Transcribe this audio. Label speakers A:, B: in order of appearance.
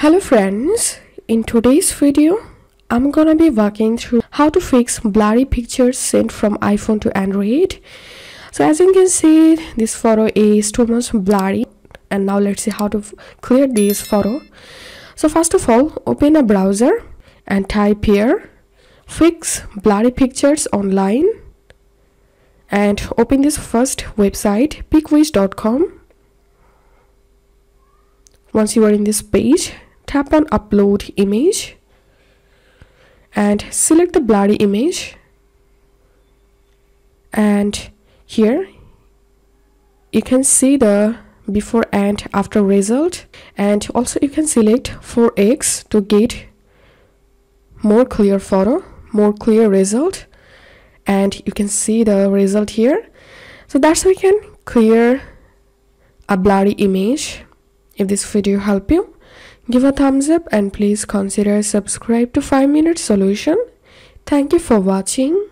A: Hello friends, in today's video I'm gonna be walking through how to fix blurry pictures sent from iPhone to Android. So as you can see, this photo is too much blurry, and now let's see how to clear this photo. So first of all, open a browser and type here fix blurry pictures online, and open this first website picwiz.com. Once you are in this page, tap on upload image and select the blurry image, and here you can see the before and after result, and also you can select 4x to get more clear photo, more clear result, and you can see the result here. So that's how you can clear a blurry image. If this video helped you, give a thumbs up and please consider subscribe to 5-Minute Solution. Thank you for watching.